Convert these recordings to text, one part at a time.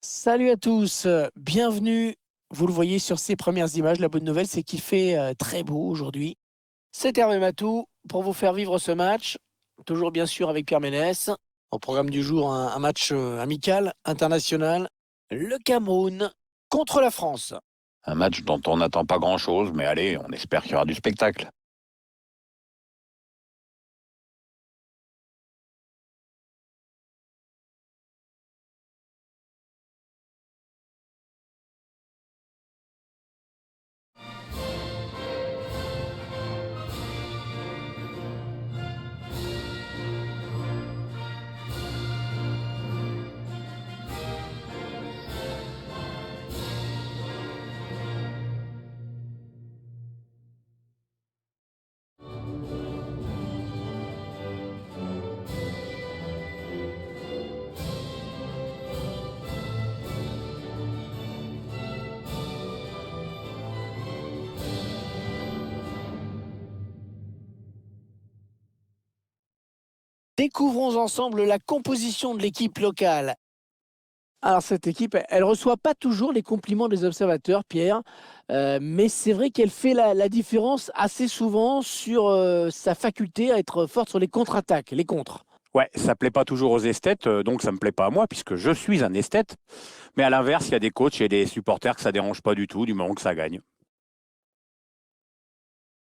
Salut à tous, bienvenue. Vous le voyez sur ces premières images, la bonne nouvelle c'est qu'il fait très beau aujourd'hui. C'est Hervé Matou pour vous faire vivre ce match, toujours bien sûr avec Pierre Ménès. Au programme du jour, un match amical, international, le Cameroun contre la France. Un match dont on n'attend pas grand-chose, mais allez, on espère qu'il y aura du spectacle. Découvrons ensemble la composition de l'équipe locale. Alors cette équipe, elle reçoit pas toujours les compliments des observateurs, Pierre, mais c'est vrai qu'elle fait la différence assez souvent sur sa faculté à être forte sur les contre-attaques, les contres. Ouais, ça plaît pas toujours aux esthètes, donc ça me plaît pas à moi, puisque je suis un esthète. Mais à l'inverse, il y a des coachs et des supporters que ça dérange pas du tout, du moment que ça gagne.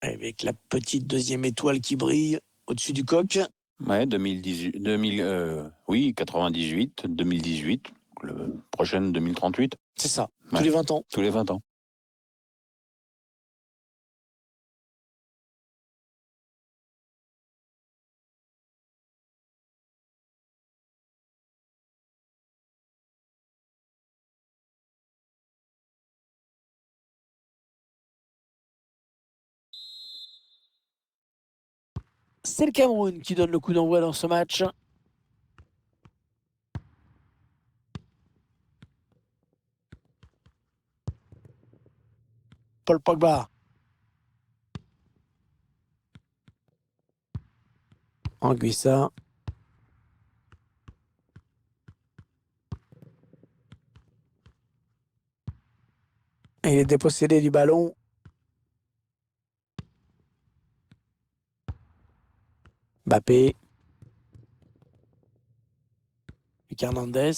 Avec la petite deuxième étoile qui brille au-dessus du coq. Ouais, 2018, 2000, oui, 98, 2018, le prochain 2038. C'est ça, Ouais, tous les 20 ans. tous les 20 ans. C'est le Cameroun qui donne le coup d'envoi dans ce match. Paul Pogba. Anguissa. Il est dépossédé du ballon. Mbappé. Hernandez.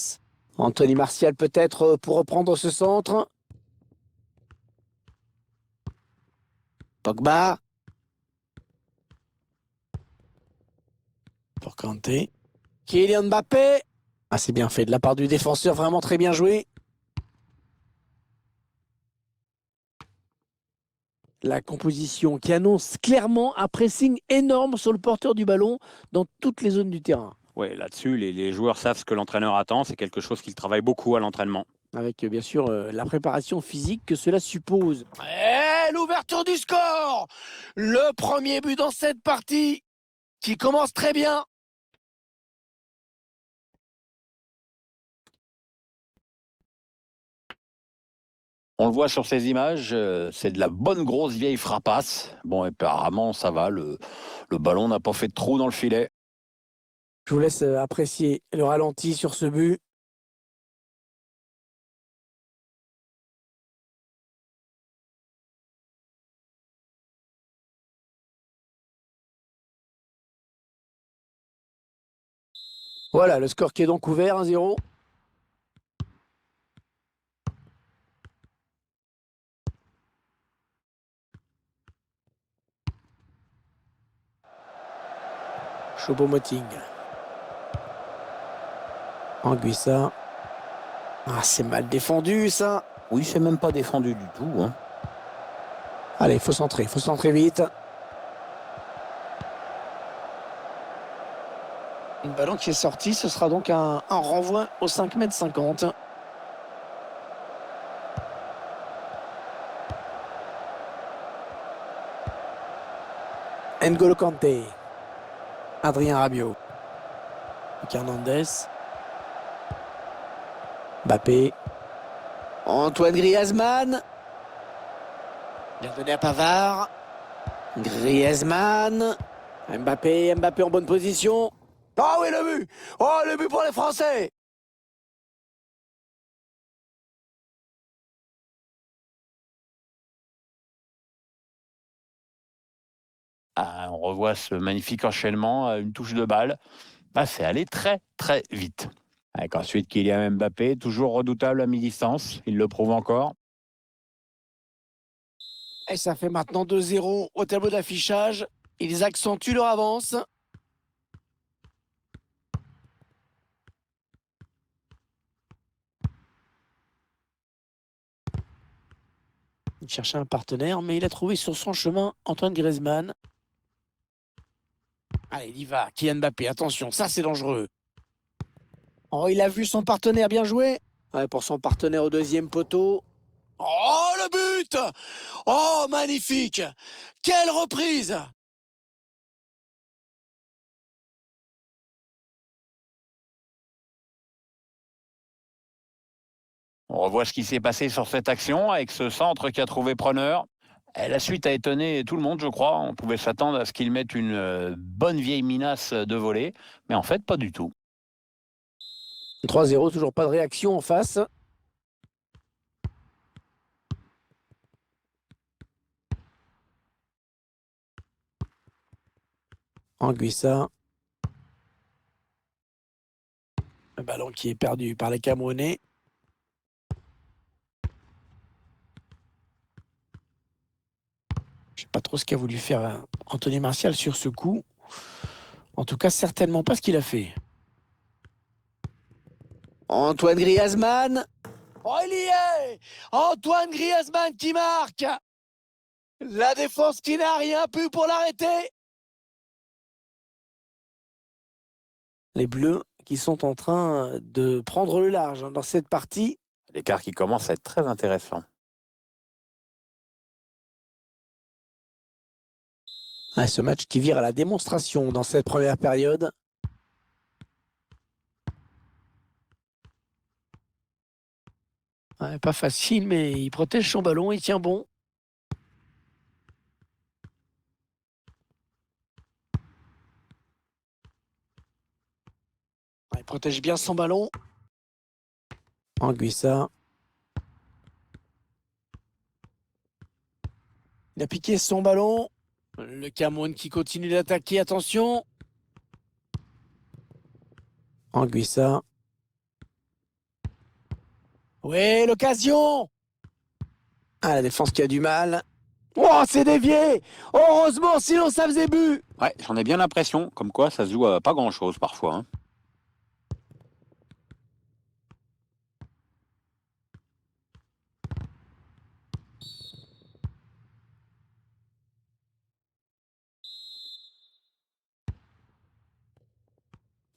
Anthony Martial peut-être pour reprendre ce centre. Pogba. Pour Kanté. Kylian Mbappé. Ah, c'est bien fait de la part du défenseur, vraiment très bien joué. La composition qui annonce clairement un pressing énorme sur le porteur du ballon dans toutes les zones du terrain. Ouais, là-dessus, les joueurs savent ce que l'entraîneur attend, c'est quelque chose qu'ils travaillent beaucoup à l'entraînement. Avec bien sûr la préparation physique que cela suppose. Et l'ouverture du score. Le premier but dans cette partie qui commence très bien. On le voit sur ces images, c'est de la bonne grosse vieille frappasse. Bon, apparemment, ça va, le ballon n'a pas fait de trou dans le filet. Je vous laisse apprécier le ralenti sur ce but. Voilà, le score qui est donc ouvert, 1-0. Choupo-Moting. Anguissa. Ah, c'est mal défendu, ça. Oui, c'est même pas défendu du tout, hein. Allez, il faut centrer vite. Un ballon qui est sorti, ce sera donc un renvoi au 5,50 m. N'Golo Kanté. Adrien Rabiot. Hernandez. Mbappé. Antoine Griezmann. Bien donné à Pavard. Griezmann. Mbappé en bonne position. Ah oui, le but! Oh, le but pour les Français! Ah, on revoit ce magnifique enchaînement, une touche de balle. Ah, c'est allé très, très vite. Avec ensuite Kylian Mbappé, toujours redoutable à mi-distance. Il le prouve encore. Et ça fait maintenant 2-0 au tableau d'affichage. Ils accentuent leur avance. Il cherchait un partenaire, mais il a trouvé sur son chemin Antoine Griezmann. Allez, il y va. Kylian Mbappé, attention, ça c'est dangereux. Oh, il a vu son partenaire, bien joué. Ouais, pour son partenaire au deuxième poteau. Oh, le but! Oh, magnifique! Quelle reprise! On revoit ce qui s'est passé sur cette action avec ce centre qui a trouvé preneur. Et la suite a étonné tout le monde, je crois. On pouvait s'attendre à ce qu'il mette une bonne vieille minace de volée, mais en fait, pas du tout. 3-0, toujours pas de réaction en face. Anguissa. Le ballon qui est perdu par les Camerounais. Je sais pas trop ce qu'a voulu faire Anthony Martial sur ce coup. En tout cas, certainement pas ce qu'il a fait. Antoine Griezmann. Oh, il y est! Antoine Griezmann qui marque! La défense qui n'a rien pu pour l'arrêter. Les Bleus qui sont en train de prendre le large dans cette partie. L'écart qui commence à être très intéressant. Ah, ce match qui vire à la démonstration dans cette première période. Ouais, pas facile, mais il protège son ballon, il tient bon. Ouais, il protège bien son ballon. Anguissa. Il a piqué son ballon. Le Cameroun qui continue d'attaquer, attention. Anguissa. Ouais, l'occasion. Ah, la défense qui a du mal. Oh, c'est dévié. Heureusement, sinon ça faisait but. Ouais, j'en ai bien l'impression, comme quoi ça se joue à pas grand-chose parfois, hein.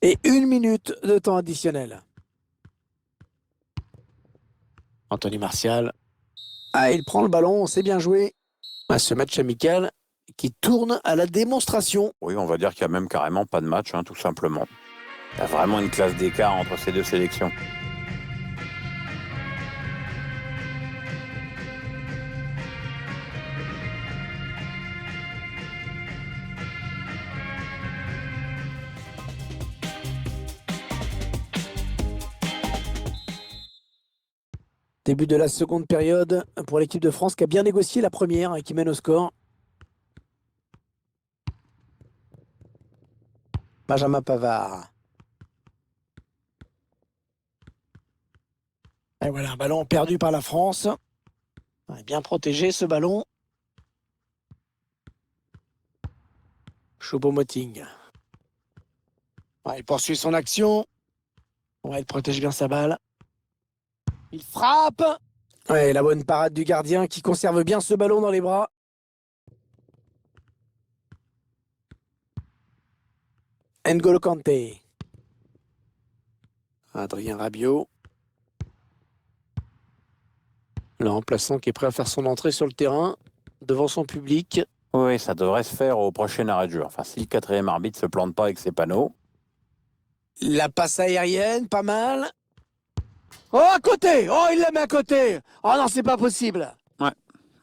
Et 1 minute de temps additionnel. Anthony Martial. Ah, il prend le ballon, c'est bien joué. Ah, ce match amical qui tourne à la démonstration. Oui, on va dire qu'il y a même carrément pas de match, hein, tout simplement. Il y a vraiment une classe d'écart entre ces deux sélections. Début de la seconde période pour l'équipe de France qui a bien négocié la première et qui mène au score. Benjamin Pavard. Et voilà, un ballon perdu par la France. Ouais, bien protégé ce ballon. Choupo-Moting. Ouais, il poursuit son action. Ouais, il protège bien sa balle. Il frappe. Ouais, la bonne parade du gardien qui conserve bien ce ballon dans les bras. N'Golo Kanté. Adrien Rabiot. Le remplaçant qui est prêt à faire son entrée sur le terrain devant son public. Oui, ça devrait se faire au prochain arrêt de jeu. Enfin, si le quatrième arbitre se plante pas avec ses panneaux. La passe aérienne, pas mal. Oh, à côté! Oh, il la met à côté! Oh non, c'est pas possible! Ouais.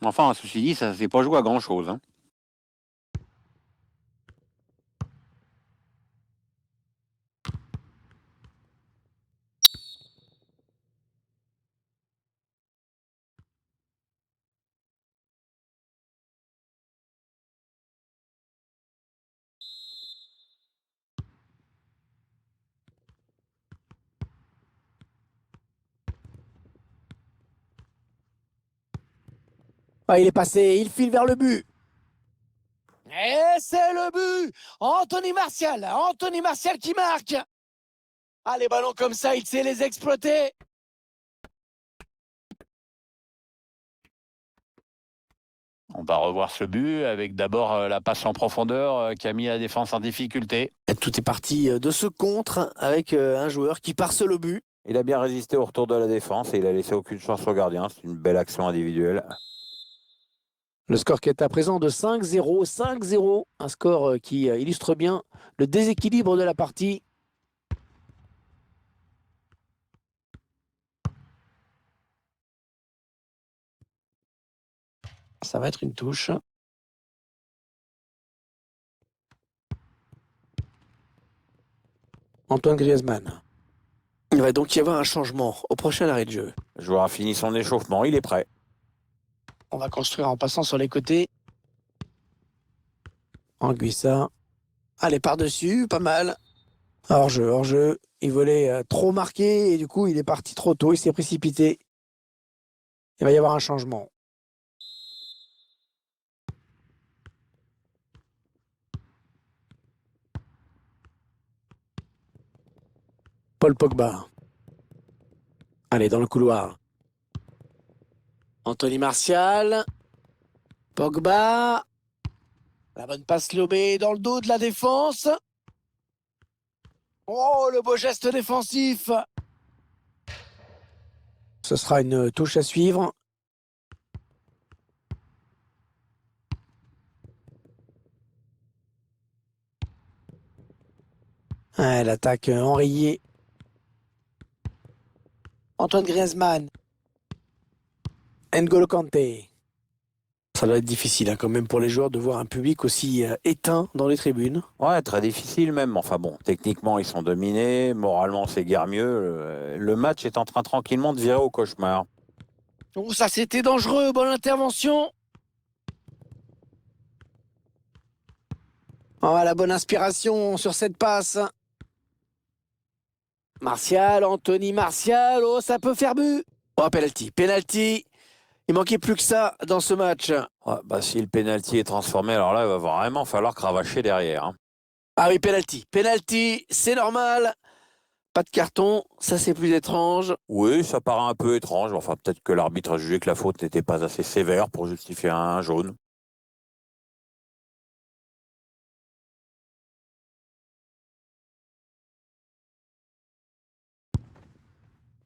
Enfin, ceci dit, ça s'est pas joué à grand-chose, hein. Ah, il est passé, il file vers le but. Et c'est le but. Anthony Martial qui marque. Ah, les ballons comme ça, il sait les exploiter. On va revoir ce but avec d'abord la passe en profondeur qui a mis la défense en difficulté. Tout est parti de ce contre avec un joueur qui part seul au but. Il a bien résisté au retour de la défense et il a laissé aucune chance au gardien. C'est une belle action individuelle. Le score qui est à présent de 5-0. 5-0. Un score qui illustre bien le déséquilibre de la partie. Ça va être une touche. Antoine Griezmann. Il va donc y avoir un changement au prochain arrêt de jeu. Le joueur a fini son échauffement, il est prêt. On va construire en passant sur les côtés. Anguissa. Allez, par-dessus, pas mal. Hors-jeu, hors-jeu. Il voulait trop marquer et du coup, il est parti trop tôt. Il s'est précipité. Il va y avoir un changement. Paul Pogba. Allez, dans le couloir. Anthony Martial. Pogba. La bonne passe lobée dans le dos de la défense. Oh, le beau geste défensif. Ce sera une touche à suivre. Ah, l'attaque enrayée. Antoine Griezmann. N'Golo Kanté. Ça doit être difficile quand même pour les joueurs de voir un public aussi éteint dans les tribunes. Ouais, très difficile même. Enfin bon, techniquement, ils sont dominés. Moralement, c'est guère mieux. Le match est en train tranquillement de virer au cauchemar. Oh, ça c'était dangereux. Bonne intervention. Oh, la bonne inspiration sur cette passe. Martial, Anthony Martial. Oh, ça peut faire but. Oh, penalty. Penalty. Il manquait plus que ça dans ce match. Ouais, bah, si le penalty est transformé, alors là, il va vraiment falloir cravacher derrière. Hein. Ah oui, penalty. Penalty, c'est normal. Pas de carton, ça c'est plus étrange. Oui, ça paraît un peu étrange. Enfin, peut-être que l'arbitre a jugé que la faute n'était pas assez sévère pour justifier un jaune.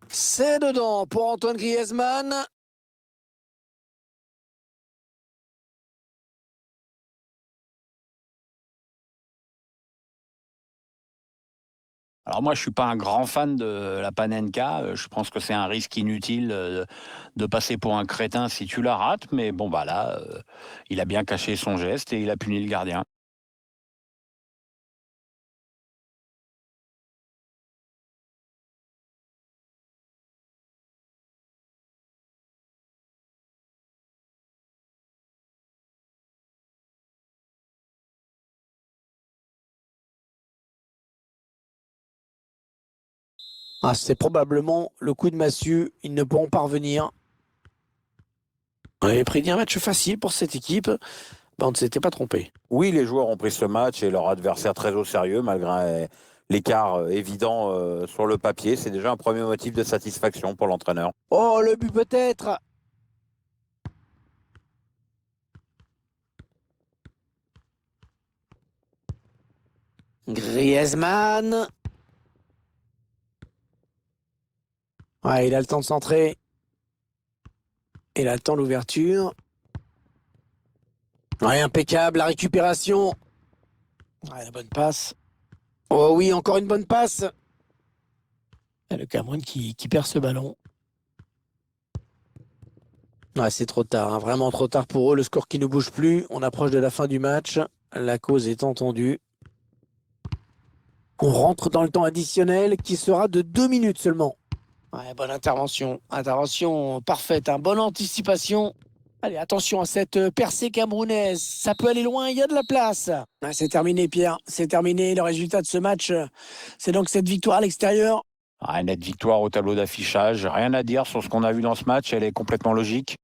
C'est dedans pour Antoine Griezmann. Alors moi, je suis pas un grand fan de la Panenka. Je pense que c'est un risque inutile de passer pour un crétin si tu la rates. Mais bon, bah là, il a bien caché son geste et il a puni le gardien. Ah, c'est probablement le coup de massue. Ils ne pourront pas revenir. On avait prédit un match facile pour cette équipe. Ben, on ne s'était pas trompé. Oui, les joueurs ont pris ce match et leur adversaire très au sérieux, malgré l'écart évident sur le papier. C'est déjà un premier motif de satisfaction pour l'entraîneur. Oh, le but peut-être. Griezmann. Ouais, il a le temps de centrer. Il a le temps l'ouverture. Ouais, impeccable, la récupération. Ouais, la bonne passe. Oh oui, encore une bonne passe. Et le Cameroun qui perd ce ballon. Ouais, c'est trop tard, hein, vraiment trop tard pour eux. Le score qui ne bouge plus. On approche de la fin du match. La cause est entendue. On rentre dans le temps additionnel qui sera de 2 minutes seulement. Ouais, bonne intervention. Intervention parfaite. Bonne anticipation. Allez, attention à cette percée camerounaise. Ça peut aller loin, il y a de la place. Ouais, c'est terminé, Pierre. C'est terminé. Le résultat de ce match, c'est donc cette victoire à l'extérieur. Ah, nette victoire au tableau d'affichage. Rien à dire sur ce qu'on a vu dans ce match. Elle est complètement logique.